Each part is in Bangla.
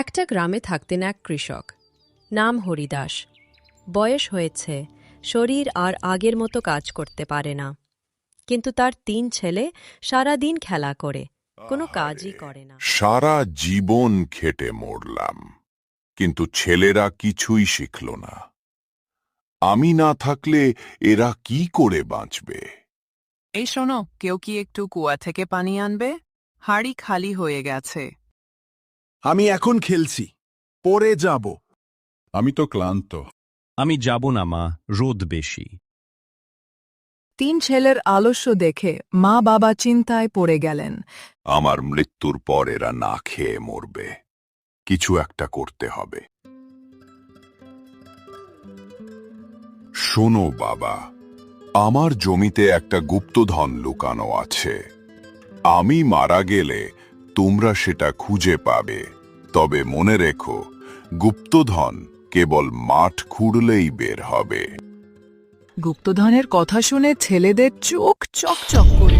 একটা গ্রামে থাকতেন এক কৃষক, নাম হরিদাস। বয়স হয়েছে, শরীর আর আগের মতো কাজ করতে পারে না, কিন্তু তার ৩ ছেলে সারাদিন খেলা করে, কোনো কাজই করে না। সারা জীবন খেটে মরলাম, কিন্তু ছেলেরা কিছুই শিখল না। আমি না থাকলে এরা কি করে বাঁচবে? এই শোনো, কেউ কি একটু কুয়া থেকে পানি আনবে? হাঁড়ি খালি হয়ে গেছে। আমি এখন খেলছি, পরে যাব। আমি তো ক্লান্ত। আমি যাব না মা, রোদ বেশি। ৩ ছেলের আলস্য দেখে মা বাবা চিন্তায় পড়ে গেলেন। আমার মৃত্যুর পর এরা না খেয়ে মরবে, কিছু একটা করতে হবে। শোনো বাবা, আমার জমিতে একটা গুপ্তধন লুকানো আছে। আমি মারা গেলে তোমরা সেটা খুঁজে পাবে, তবে মনে রেখো, গুপ্তধন কেবল মাঠ খুঁড়লেই বের হবে। গুপ্তধনের কথা শুনে ছেলেদের চোখ চকচক করে।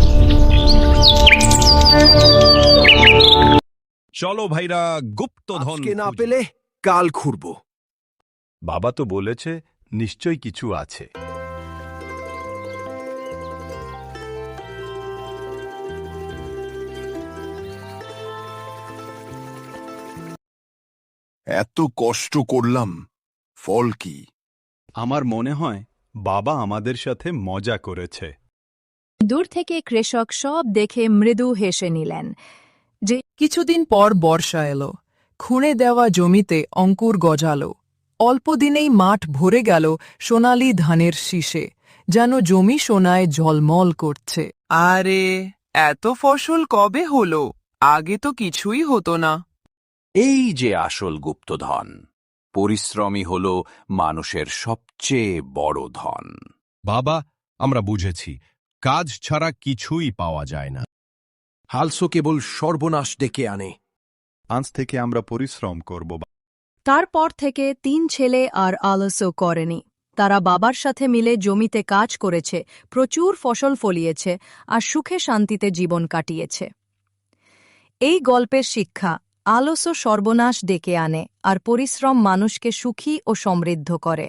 চলো ভাইরা, গুপ্তধন আজকে না খুঁজি। পেলে কাল খুঁড়ব। বাবা তো বলেছে নিশ্চয় কিছু আছে। এত কষ্ট করলাম, ফল কি? আমার মনে হয় বাবা আমাদের সাথে মজা করেছে। দূর থেকে কৃষক সব দেখে মৃদু হেসে নিলেন। যে কিছুদিন পর বর্ষা এলো, খুঁড়ে দেওয়া জমিতে অঙ্কুর গজালো। অল্প দিনেই মাঠ ভরে গেল সোনালি ধানের শীষে, যেন জমি সোনায় ঝলমল করছে। আরে, এত ফসল কবে হলো? আগে তো কিছুই হতো না। এই যে আসল গুপ্তধন। পরিশ্রমই হল মানুষের সবচেয়ে বড় ধন। বাবা, আমরা বুঝেছি, কাজ ছাড়া কিছুই পাওয়া যায় না। হালসো কেবল সর্বনাশ ডেকে আনে। আজ থেকে আমরা পরিশ্রম করব। তারপর থেকে ৩ ছেলে আর আলস্য করেনি। তারা বাবার সাথে মিলে জমিতে কাজ করেছে, প্রচুর ফসল ফলিয়েছে আর সুখে শান্তিতে জীবন কাটিয়েছে। এই গল্পের শিক্ষা, আলস্য সর্বনাশ ডেকে আনে আর পরিশ্রম মানুষকে সুখী ও সমৃদ্ধ করে।